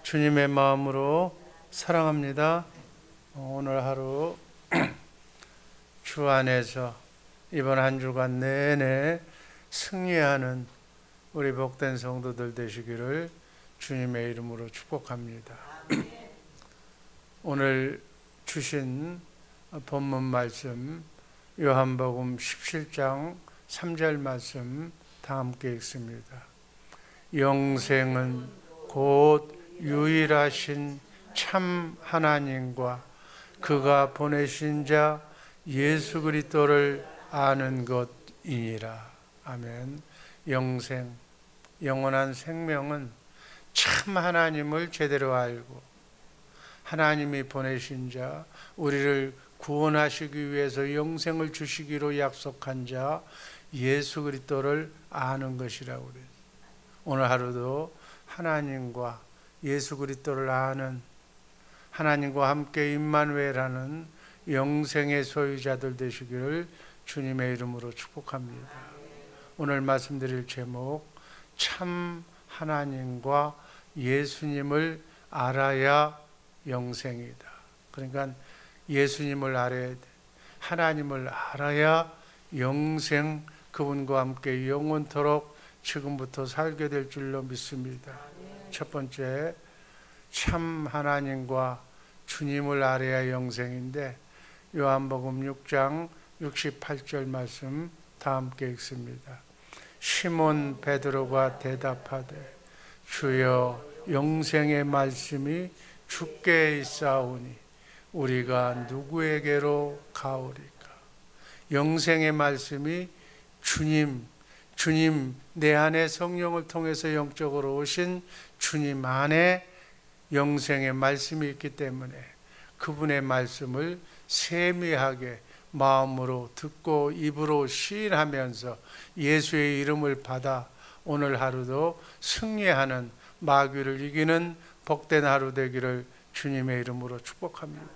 주님의 마음으로 사랑합니다. 오늘 하루 주 안에서 이번 한 주간 내내 승리하는 우리 복된 성도들 되시기를 주님의 이름으로 축복합니다. 오늘 주신 본문 말씀 요한복음 17장 3절 말씀 다 함께 읽습니다. 영생은 곧 유일하신 참 하나님과 그가 보내신 자 예수 그리스도를 아는 것이니라. 아멘. 영생, 영원한 생명은 참 하나님을 제대로 알고 하나님이 보내신 자, 우리를 구원하시기 위해서 영생을 주시기로 약속한 자 예수 그리스도를 아는 것이라고 그래요. 오늘 하루도 하나님과 예수 그리스도를 아는, 하나님과 함께 임마누엘하는 영생의 소유자들 되시기를 주님의 이름으로 축복합니다. 오늘 말씀드릴 제목, 참 하나님과 예수님을 알아야 영생이다. 그러니까 예수님을 알아야 돼. 하나님을 알아야 영생, 그분과 함께 영원토록 지금부터 살게 될 줄로 믿습니다. 첫 번째, 참 하나님과 주님을 알아야 영생인데 요한복음 6장 68절 말씀 다 함께 읽습니다. 시몬 베드로가 대답하되 주여 영생의 말씀이 주께 있사오니 우리가 누구에게로 가오리까? 영생의 말씀이 주님 내 안에 성령을 통해서 영적으로 오신 주님 안에 영생의 말씀이 있기 때문에 그분의 말씀을 세미하게 마음으로 듣고 입으로 시인하면서 예수의 이름을 받아 오늘 하루도 승리하는, 마귀를 이기는 복된 하루 되기를 주님의 이름으로 축복합니다.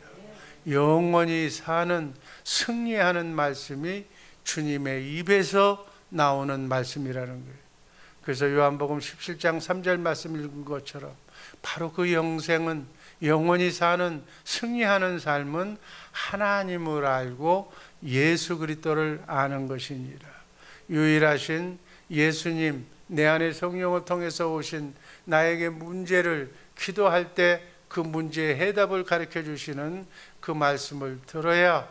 영원히 사는, 승리하는 말씀이 주님의 입에서 나오는 말씀이라는 거예요. 그래서 요한복음 17장 3절 말씀 읽은 것처럼 바로 그 영생은, 영원히 사는 승리하는 삶은 하나님을 알고 예수 그리스도를 아는 것이니라. 유일하신 예수님, 내 안에 성령을 통해서 오신 나에게 문제를 기도할 때 그 문제의 해답을 가르쳐 주시는 그 말씀을 들어야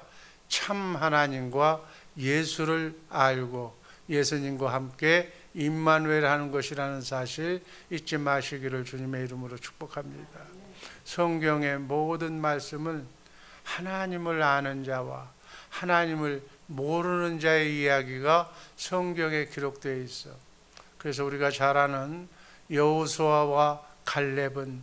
참 하나님과 예수를 알고 예수님과 함께 임마누엘 하는 것이라는 사실 잊지 마시기를 주님의 이름으로 축복합니다. 성경의 모든 말씀은 하나님을 아는 자와 하나님을 모르는 자의 이야기가 성경에 기록되어 있어. 그래서 우리가 잘 아는 여호수아와 갈렙은,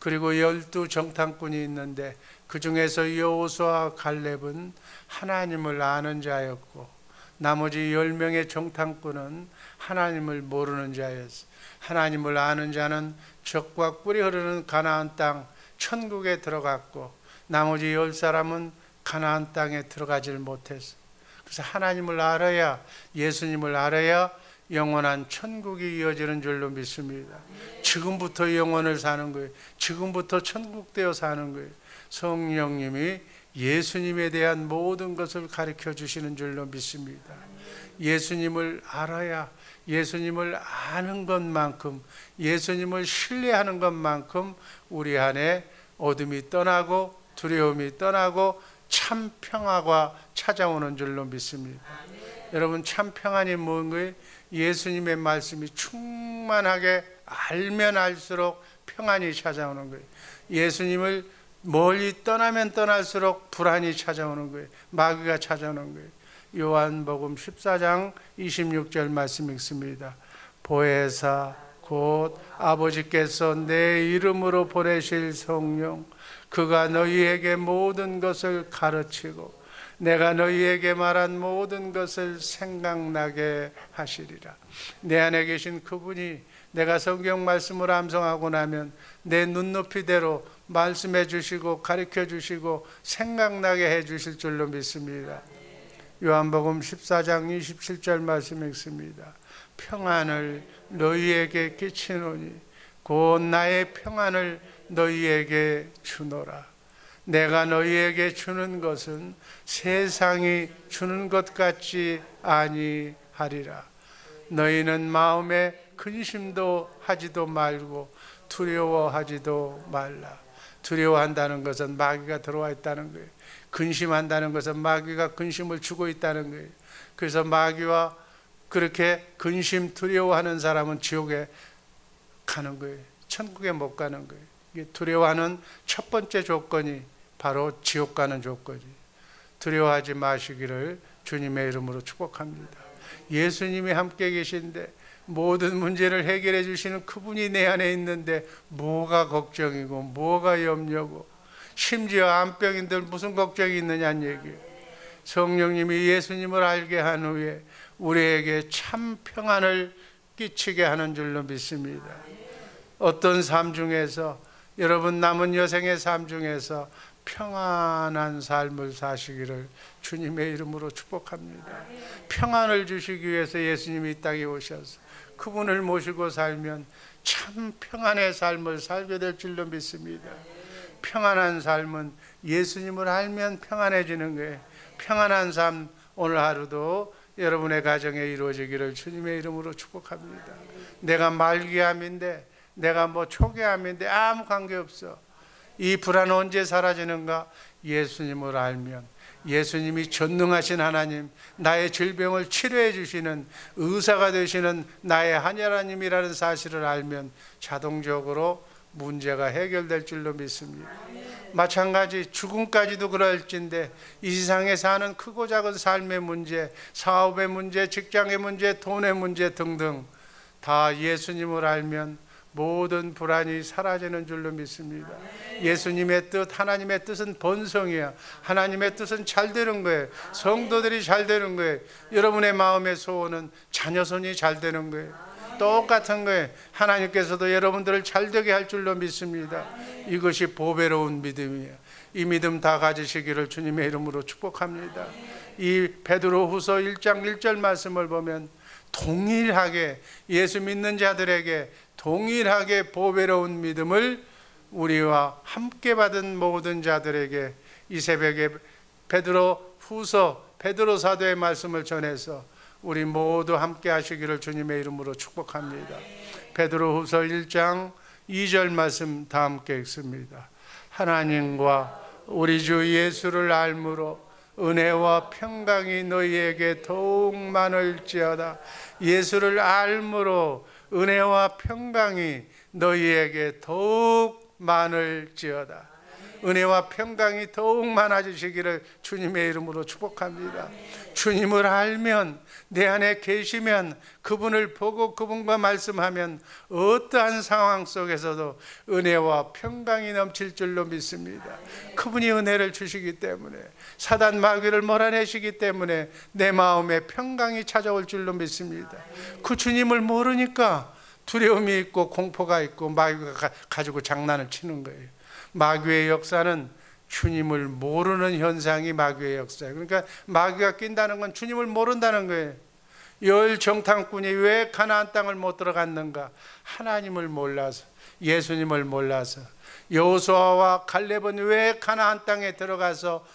그리고 12 정탐꾼이 있는데 그 중에서 여호수아와 갈렙은 하나님을 아는 자였고 나머지 10명의 정탐꾼은 하나님을 모르는 자였어. 하나님을 아는 자는 젖과 꿀이 흐르는 가나안 땅 천국에 들어갔고 나머지 10사람은 가나안 땅에 들어가질 못했어. 그래서 하나님을 알아야, 예수님을 알아야 영원한 천국이 이어지는 줄로 믿습니다. 지금부터 영원을 사는 거예요. 지금부터 천국 되어 사는 거예요. 성령님이 예수님에 대한 모든 것을 가르쳐 주시는 줄로 믿습니다. 예수님을 알아야, 예수님을 아는 것만큼, 예수님을 신뢰하는 것만큼 우리 안에 어둠이 떠나고 두려움이 떠나고 참 평화가 찾아오는 줄로 믿습니다. 여러분, 참 평안이 뭔가요? 예수님의 말씀이 충만하게 알면 알수록 평안이 찾아오는 거예요. 예수님을 멀리 떠나면 떠날수록 불안이 찾아오는 거예요. 마귀가 찾아오는 거예요. 요한복음 14장 26절 말씀 읽습니다. 보혜사 곧 아버지께서 내 이름으로 보내실 성령, 그가 너희에게 모든 것을 가르치고 내가 너희에게 말한 모든 것을 생각나게 하시리라. 내 안에 계신 그분이 내가 성경 말씀을 암송하고 나면 내 눈높이대로 말씀해 주시고 가르쳐 주시고 생각나게 해 주실 줄로 믿습니다. 요한복음 14장 27절 말씀 읽습니다. 평안을 너희에게 끼치노니 곧 나의 평안을 너희에게 주노라. 내가 너희에게 주는 것은 세상이 주는 것 같지 아니하리라. 너희는 마음에 근심도 하지도 말고 두려워하지도 말라. 두려워한다는 것은 마귀가 들어와 있다는 거예요. 근심한다는 것은 마귀가 근심을 주고 있다는 거예요. 그래서 마귀와 그렇게 근심 두려워하는 사람은 지옥에 가는 거예요. 천국에 못 가는 거예요. 두려워하는 첫 번째 조건이 바로 지옥 가는 조건이. 두려워하지 마시기를 주님의 이름으로 축복합니다. 예수님이 함께 계신데 모든 문제를 해결해 주시는 그분이 내 안에 있는데 뭐가 걱정이고 뭐가 염려고, 심지어 암병인들 무슨 걱정이 있느냐는 얘기예요. 성령님이 예수님을 알게 한 후에 우리에게 참 평안을 끼치게 하는 줄로 믿습니다. 어떤 삶 중에서, 여러분 남은 여생의 삶 중에서 평안한 삶을 사시기를 주님의 이름으로 축복합니다. 평안을 주시기 위해서 예수님이 이 땅에 오셔서 그분을 모시고 살면 참 평안의 삶을 살게 될 줄로 믿습니다. 평안한 삶은 예수님을 알면 평안해지는 거예요. 평안한 삶 오늘 하루도 여러분의 가정에 이루어지기를 주님의 이름으로 축복합니다. 내가 말기암인데, 내가 뭐 초기암인데 아무 관계없어. 이 불안 언제 사라지는가? 예수님을 알면, 예수님이 전능하신 하나님, 나의 질병을 치료해 주시는 의사가 되시는 나의 하나님이라는 사실을 알면 자동적으로 문제가 해결될 줄로 믿습니다. 마찬가지 죽음까지도 그럴진데 이 세상에 사는 크고 작은 삶의 문제, 사업의 문제, 직장의 문제, 돈의 문제 등등 다 예수님을 알면 모든 불안이 사라지는 줄로 믿습니다. 예수님의 뜻, 하나님의 뜻은 번성이야. 하나님의 뜻은 잘 되는 거예요. 성도들이 잘 되는 거예요. 여러분의 마음의 소원은 자녀손이 잘 되는 거예요. 똑같은 거예요. 하나님께서도 여러분들을 잘 되게 할 줄로 믿습니다. 이것이 보배로운 믿음이에요. 이 믿음 다 가지시기를 주님의 이름으로 축복합니다. 이 베드로후서 1장 1절 말씀을 보면 동일하게 예수 믿는 자들에게 동일하게 보배로운 믿음을 우리와 함께 받은 모든 자들에게 이 새벽에 베드로후서 베드로 사도의 말씀을 전해서 우리 모두 함께 하시기를 주님의 이름으로 축복합니다. 베드로후서 1장 2절 말씀 다 함께 읽습니다. 하나님과 우리 주 예수를 알므로 은혜와 평강이 너희에게 더욱 많을지어다. 예수를 알므로 은혜와 평강이 너희에게 더욱 많을지어다. 은혜와 평강이 더욱 많아지시기를 주님의 이름으로 축복합니다. 주님을 알면, 내 안에 계시면, 그분을 보고 그분과 말씀하면 어떠한 상황 속에서도 은혜와 평강이 넘칠 줄로 믿습니다. 그분이 은혜를 주시기 때문에, 사단 마귀를 몰아내시기 때문에 내 마음에 평강이 찾아올 줄로 믿습니다. 그 주님을 모르니까 두려움이 있고 공포가 있고 마귀가 가지고 장난을 치는 거예요. 마귀의 역사는 주님을 모르는 현상이 마귀의 역사예요. 그러니까 마귀가 낀다는 건 주님을 모른다는 거예요. 열 정탐꾼이 왜 가나안 땅을 못 들어갔는가? 하나님을 몰라서, 예수님을 몰라서. 여호수아와 갈렙은 왜 가나안 땅에 들어가서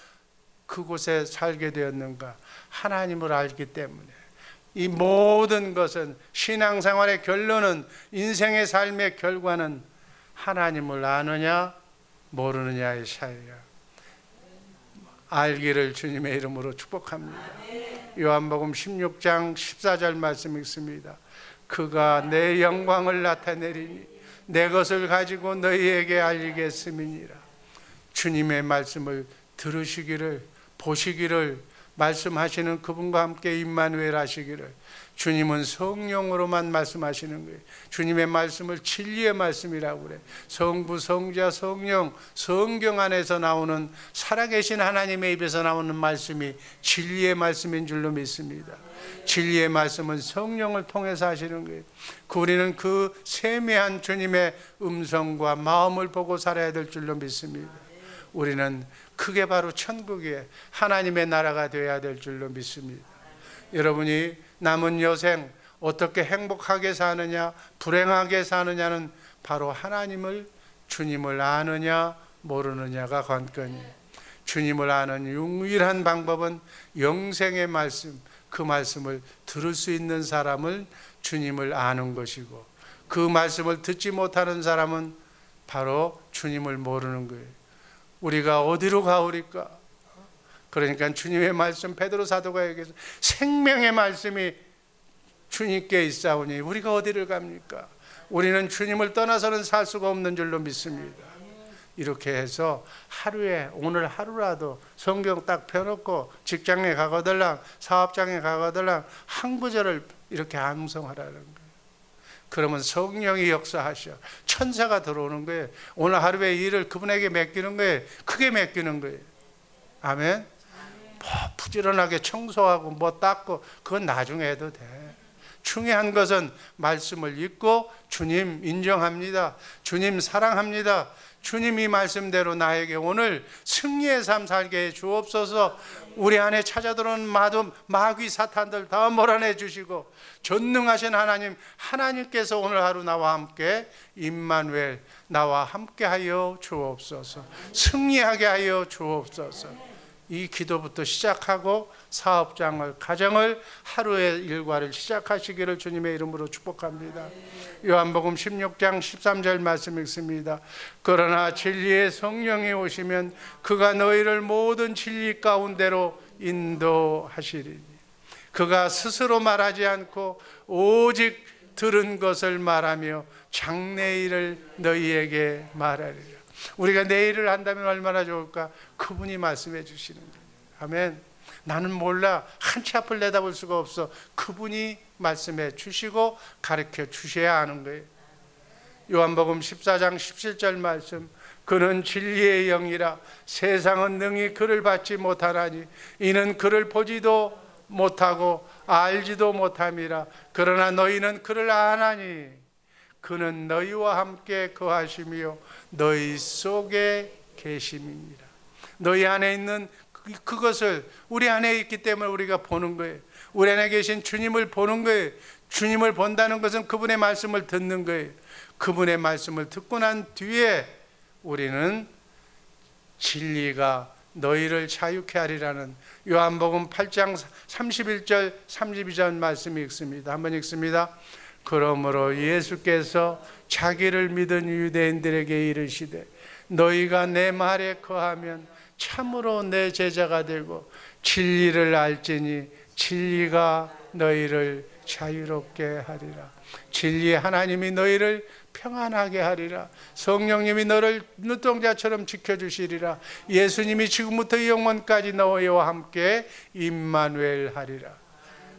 그곳에 살게 되었는가? 하나님을 알기 때문에. 이 모든 것은, 신앙생활의 결론은, 인생의 삶의 결과는 하나님을 아느냐 모르느냐의 차이야. 알기를 주님의 이름으로 축복합니다. 요한복음 16장 14절 말씀 읽습니다. 그가 내 영광을 나타내리니 내 것을 가지고 너희에게 알리겠음이니라. 주님의 말씀을 들으시기를, 보시기를, 말씀하시는 그분과 함께 임마누엘 하시기를. 주님은 성령으로만 말씀하시는 거예요. 주님의 말씀을 진리의 말씀이라고 그래. 성부, 성자, 성령, 성경 안에서 나오는, 살아계신 하나님의 입에서 나오는 말씀이 진리의 말씀인 줄로 믿습니다. 진리의 말씀은 성령을 통해서 하시는 거예요. 우리는 그 세미한 주님의 음성과 마음을 보고 살아야 될 줄로 믿습니다. 우리는 그게 바로 천국의 하나님의 나라가 되어야 될 줄로 믿습니다. 여러분이 남은 여생 어떻게 행복하게 사느냐 불행하게 사느냐는 바로 하나님을, 주님을 아느냐 모르느냐가 관건이에요. 주님을 아는 유일한 방법은 영생의 말씀, 그 말씀을 들을 수 있는 사람을 주님을 아는 것이고, 그 말씀을 듣지 못하는 사람은 바로 주님을 모르는 거예요. 우리가 어디로 가오리까? 그러니까 주님의 말씀, 베드로 사도가 얘기해서 생명의 말씀이 주님께 있사오니 우리가 어디를 갑니까? 우리는 주님을 떠나서는 살 수가 없는 줄로 믿습니다. 이렇게 해서 하루에, 오늘 하루라도 성경 딱 펴놓고 직장에 가거들랑 사업장에 가거들랑 한 구절을 이렇게 암송하라는 거예요. 그러면 성령이 역사하셔. 천사가 들어오는 거예요. 오늘 하루의 일을 그분에게 맡기는 거예요. 크게 맡기는 거예요. 아멘. 뭐 부지런하게 청소하고 뭐 닦고 그건 나중에 해도 돼. 중요한 것은 말씀을 읽고 주님 인정합니다, 주님 사랑합니다, 주님 이 말씀대로 나에게 오늘 승리의 삶 살게 해 주옵소서. 우리 안에 찾아들어오는 마귀 사탄들 다 몰아내 주시고, 전능하신 하나님, 하나님께서 오늘 하루 나와 함께 임마누엘, 나와 함께 하여 주옵소서. 승리하게 하여 주옵소서. 이 기도부터 시작하고 사업장을, 가정을, 하루의 일과를 시작하시기를 주님의 이름으로 축복합니다. 요한복음 16장 13절 말씀 읽습니다. 그러나 진리의 성령이 오시면 그가 너희를 모든 진리 가운데로 인도하시리니 그가 스스로 말하지 않고 오직 들은 것을 말하며 장래일을 너희에게 말하리라. 우리가 내일을 한다면 얼마나 좋을까? 그분이 말씀해 주시는 거예요. 아멘. 나는 몰라, 한치 앞을 내다볼 수가 없어. 그분이 말씀해 주시고 가르쳐 주셔야 하는 거예요. 요한복음 14장 17절 말씀, 그는 진리의 영이라 세상은 능히 그를 받지 못하나니 이는 그를 보지도 못하고 알지도 못함이라. 그러나 너희는 그를 아나니 그는 너희와 함께 거하시며 너희 속에 계심이니라. 너희 안에 있는 그것을 우리 안에 있기 때문에 우리가 보는 거예요. 우리 안에 계신 주님을 보는 거예요. 주님을 본다는 것은 그분의 말씀을 듣는 거예요. 그분의 말씀을 듣고 난 뒤에 우리는 진리가 너희를 자유케 하리라는 요한복음 8장 31절 32절 말씀이 읽습니다. 한번 읽습니다. 그러므로 예수께서 자기를 믿은 유대인들에게 이르시되 너희가 내 말에 거하면 참으로 내 제자가 되고 진리를 알지니 진리가 너희를 자유롭게 하리라. 진리의 하나님이 너희를 평안하게 하리라. 성령님이 너를 눈동자처럼 지켜주시리라. 예수님이 지금부터 영원까지 너희와 함께 임마누엘 하리라.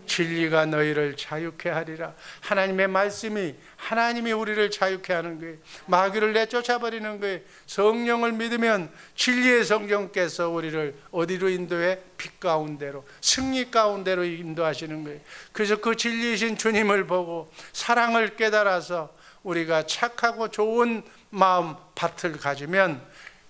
진리가 너희를 자유케 하리라. 하나님의 말씀이, 하나님이 우리를 자유케 하는 거예요. 마귀를 내쫓아버리는 거예요. 성령을 믿으면 진리의 성령께서 우리를 어디로 인도해? 빛 가운데로, 승리 가운데로 인도하시는 거예요. 그래서 그 진리이신 주님을 보고 사랑을 깨달아서 우리가 착하고 좋은 마음 밭을 가지면,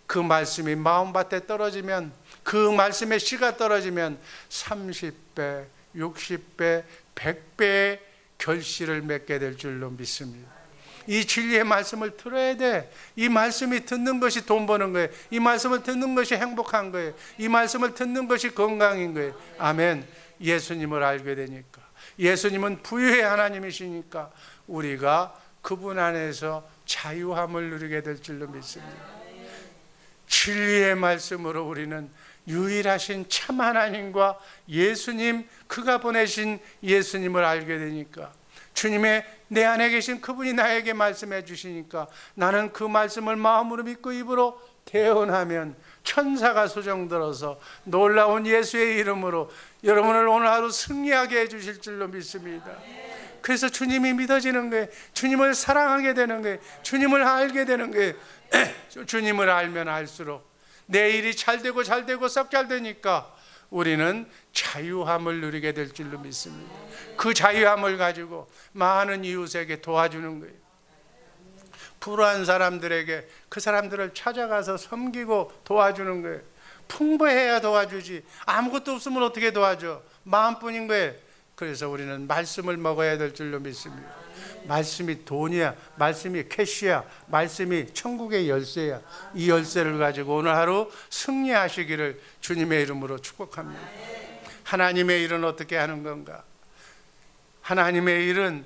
그 말씀이 마음밭에 떨어지면, 그 말씀의 씨가 떨어지면 30배 60배 100배의 결실을 맺게 될 줄로 믿습니다. 이 진리의 말씀을 들어야 돼. 이 말씀이 듣는 것이 돈 버는 거예요. 이 말씀을 듣는 것이 행복한 거예요. 이 말씀을 듣는 것이 건강인 거예요. 아멘. 예수님을 알게 되니까, 예수님은 부유의 하나님이시니까 우리가 그분 안에서 자유함을 누리게 될 줄로 믿습니다. 진리의 말씀으로 우리는 유일하신 참 하나님과 예수님, 그가 보내신 예수님을 알게 되니까, 주님의 내 안에 계신 그분이 나에게 말씀해 주시니까 나는 그 말씀을 마음으로 믿고 입으로 대언하면 천사가 소정들어서 놀라운 예수의 이름으로 여러분을 오늘 하루 승리하게 해 주실 줄로 믿습니다. 그래서 주님이 믿어지는 거예요. 주님을 사랑하게 되는 거예요. 주님을 알게 되는 거예요. 주님을 알면 알수록 내 일이 잘 되고 썩 잘 되니까 우리는 자유함을 누리게 될 줄로 믿습니다. 그 자유함을 가지고 많은 이웃에게 도와주는 거예요. 불우한 사람들에게 그 사람들을 찾아가서 섬기고 도와주는 거예요. 풍부해야 도와주지, 아무것도 없으면 어떻게 도와줘? 마음뿐인 거예요. 그래서 우리는 말씀을 먹어야 될 줄로 믿습니다. 말씀이 돈이야. 말씀이 캐시야. 말씀이 천국의 열쇠야. 이 열쇠를 가지고 오늘 하루 승리하시기를 주님의 이름으로 축복합니다. 하나님의 일은 어떻게 하는 건가? 하나님의 일은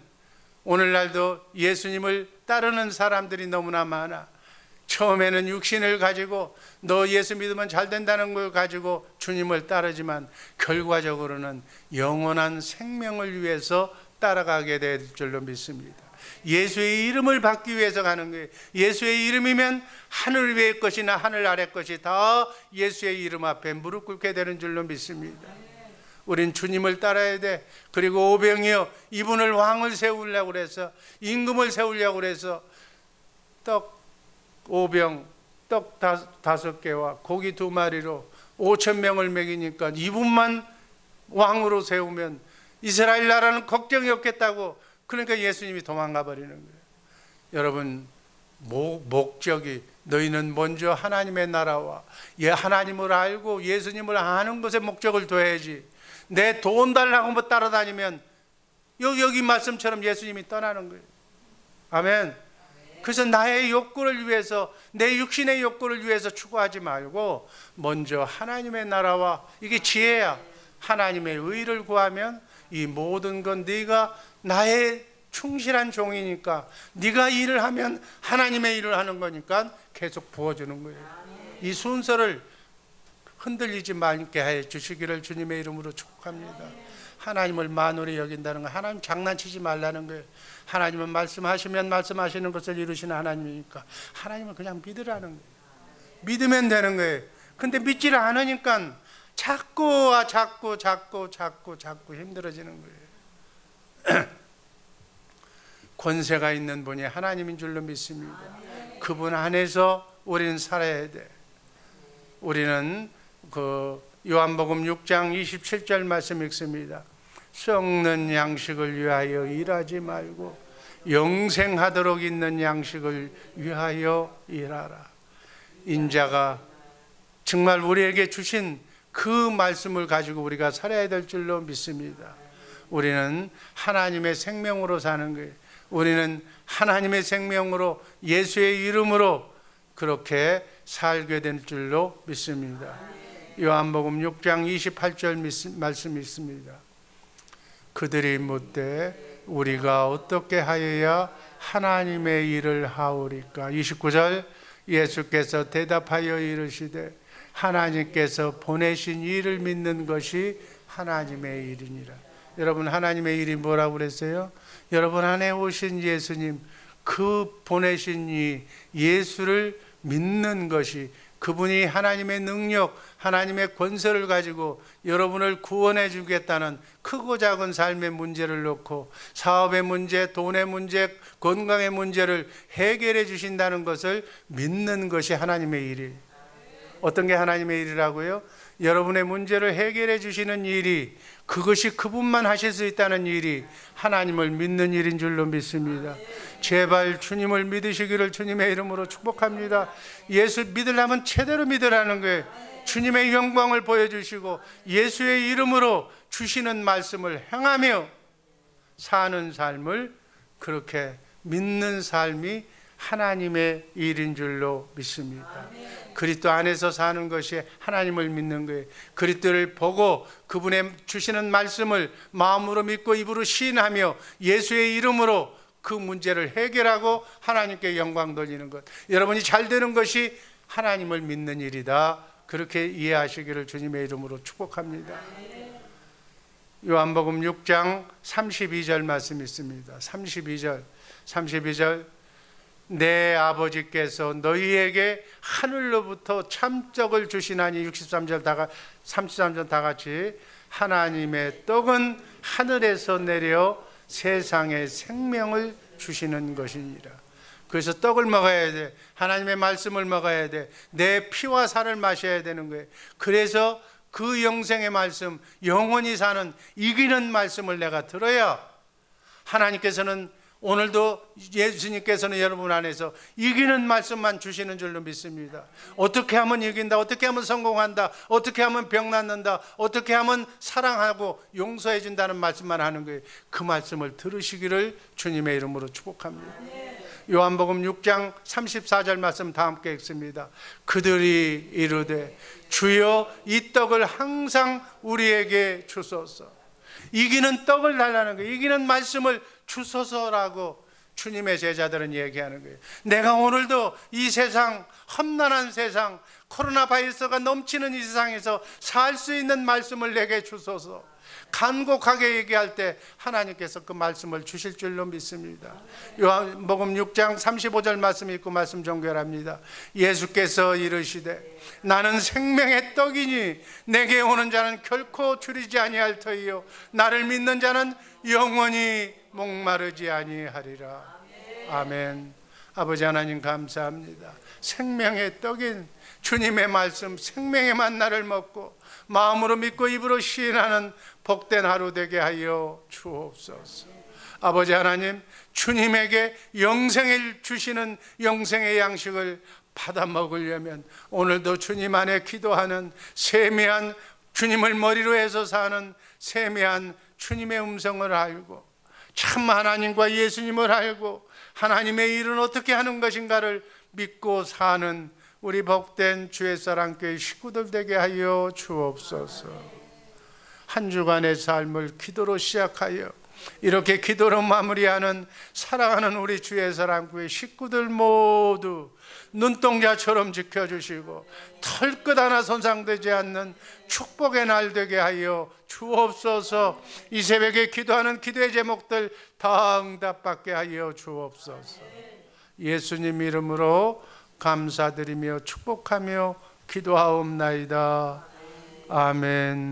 오늘날도 예수님을 따르는 사람들이 너무나 많아. 처음에는 육신을 가지고 너 예수 믿으면 잘 된다는 걸 가지고 주님을 따르지만 결과적으로는 영원한 생명을 위해서 따라가게 될 줄로 믿습니다. 예수의 이름을 받기 위해서 가는 거예요. 예수의 이름이면 하늘 위의 것이나 하늘 아래 것이 다 예수의 이름 앞에 무릎 꿇게 되는 줄로 믿습니다. 우린 주님을 따라야 돼. 그리고 오병이어 이분을 왕을 세우려고 그래서, 임금을 세우려고 그래서 떡 5병, 떡 5개와 고기 2마리로 5,000명을 먹이니까 이분만 왕으로 세우면 이스라엘 나라는 걱정이 없겠다고. 그러니까 예수님이 도망가 버리는 거예요. 여러분, 목적이 너희는 먼저 하나님의 나라와 하나님을 알고 예수님을 아는 것에 목적을 둬야지. 내 돈 달라고 뭐 따라다니면 여기 말씀처럼 예수님이 떠나는 거예요. 아멘. 그래서 나의 욕구를 위해서, 내 육신의 욕구를 위해서 추구하지 말고 먼저 하나님의 나라와, 이게 지혜야. 하나님의 의를 구하면 이 모든 건 네가 나의 충실한 종이니까, 네가 일을 하면 하나님의 일을 하는 거니까 계속 부어주는 거예요. 이 순서를 흔들리지 말게 해 주시기를 주님의 이름으로 축복합니다. 하나님을 만홀히 여긴다는 거, 하나님 장난치지 말라는 거예요. 하나님은 말씀하시면 말씀하시는 것을 이루시는 하나님이니까 하나님을 그냥 믿으라는 거예요. 믿으면 되는 거예요. 근데 믿지를 않으니까 자꾸 힘들어지는 거예요. 권세가 있는 분이 하나님인 줄로 믿습니다. 그분 안에서 우리는 살아야 돼. 우리는 요한복음 6장 27절 말씀 읽습니다. 썩는 양식을 위하여 일하지 말고 영생하도록 있는 양식을 위하여 일하라. 인자가 정말 우리에게 주신 그 말씀을 가지고 우리가 살아야 될 줄로 믿습니다. 우리는 하나님의 생명으로 사는 거예요. 우리는 하나님의 생명으로 예수의 이름으로 그렇게 살게 될 줄로 믿습니다. 요한복음 6장 28절 말씀이 있습니다. 그들이 묻되 우리가 어떻게 하여야 하나님의 일을 하오리까? 29절 예수께서 대답하여 이르시되 하나님께서 보내신 일을 믿는 것이 하나님의 일이니라. 여러분, 하나님의 일이 뭐라고 그랬어요? 여러분 안에 오신 예수님, 그 보내신 이 예수를 믿는 것이, 그분이 하나님의 능력, 하나님의 권세를 가지고 여러분을 구원해 주겠다는 크고 작은 삶의 문제를 놓고 사업의 문제, 돈의 문제, 건강의 문제를 해결해 주신다는 것을 믿는 것이 하나님의 일이에요. 어떤 게 하나님의 일이라고요? 여러분의 문제를 해결해 주시는 일이, 그것이 그분만 하실 수 있다는 일이 하나님을 믿는 일인 줄로 믿습니다. 제발 주님을 믿으시기를 주님의 이름으로 축복합니다. 예수 믿으려면 제대로 믿으라는 거예요. 주님의 영광을 보여주시고 예수의 이름으로 주시는 말씀을 행하며 사는 삶을, 그렇게 믿는 삶이 하나님의 일인 줄로 믿습니다. 그리스도 안에서 사는 것이 하나님을 믿는 거예요. 그리스도를 보고 그분의 주시는 말씀을 마음으로 믿고 입으로 시인하며 예수의 이름으로 그 문제를 해결하고 하나님께 영광 돌리는 것, 여러분이 잘 되는 것이 하나님을 믿는 일이다. 그렇게 이해하시기를 주님의 이름으로 축복합니다. 요한복음 6장 32절 말씀이 있습니다. 32절 내 아버지께서 너희에게 하늘로부터 참떡을 주시나니, 33절 다 같이, 하나님의 떡은 하늘에서 내려 세상에 생명을 주시는 것이니라. 그래서 떡을 먹어야 돼. 하나님의 말씀을 먹어야 돼. 내 피와 살을 마셔야 되는 거예요. 그래서 그 영생의 말씀, 영원히 사는 이기는 말씀을 내가 들어야 하나님께서는 오늘도 예수님께서는 여러분 안에서 이기는 말씀만 주시는 줄로 믿습니다. 어떻게 하면 이긴다, 어떻게 하면 성공한다, 어떻게 하면 병 낫는다, 어떻게 하면 사랑하고 용서해 준다는 말씀만 하는 거예요. 그 말씀을 들으시기를 주님의 이름으로 축복합니다. 요한복음 6장 34절 말씀 다 함께 읽습니다. 그들이 이르되 주여 이 떡을 항상 우리에게 주소서. 이기는 떡을 달라는 거예요. 이기는 말씀을 주소서라고 주님의 제자들은 얘기하는 거예요. 내가 오늘도 이 세상, 험난한 세상, 코로나 바이러스가 넘치는 이 세상에서 살 수 있는 말씀을 내게 주소서. 간곡하게 얘기할 때 하나님께서 그 말씀을 주실 줄로 믿습니다. 요한복음 6장 35절 말씀 읽고 말씀 종결합니다. 예수께서 이르시되 나는 생명의 떡이니 내게 오는 자는 결코 줄이지 아니할 터이요 나를 믿는 자는 영원히 목마르지 아니하리라. 아멘. 아버지 하나님 감사합니다. 생명의 떡인 주님의 말씀, 생명의 만나를 먹고 마음으로 믿고 입으로 시인하는 복된 하루 되게 하여 주옵소서. 아버지 하나님, 주님에게 영생을 주시는 영생의 양식을 받아 먹으려면 오늘도 주님 안에 기도하는 세미한, 주님을 머리로 해서 사는 세미한 주님의 음성을 알고 참 하나님과 예수님을 알고 하나님의 일은 어떻게 하는 것인가를 믿고 사는 우리 복된 주의 사랑교회 식구들 되게 하여 주옵소서. 한 주간의 삶을 기도로 시작하여 이렇게 기도로 마무리하는 사랑하는 우리 주의 사랑교회 식구들 모두 눈동자처럼 지켜주시고 털끝 하나 손상되지 않는 축복의 날 되게 하여 주옵소서. 이 새벽에 기도하는 기도의 제목들 다 응답받게 하여 주옵소서. 예수님 이름으로 감사드리며 축복하며 기도하옵나이다. 아멘.